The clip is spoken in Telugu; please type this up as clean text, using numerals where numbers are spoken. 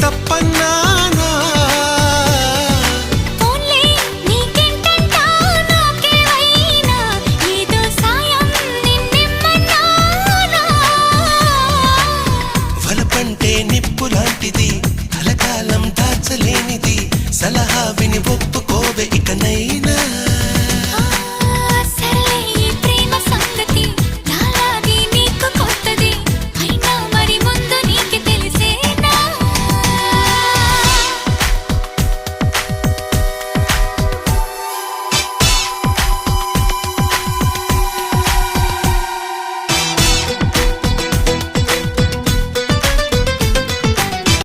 తప్పన్నానా వలపంటే నిప్పు లాంటిది కలకాలం దాచలేనిది సలహా విని ఒప్పుకోవే ఇక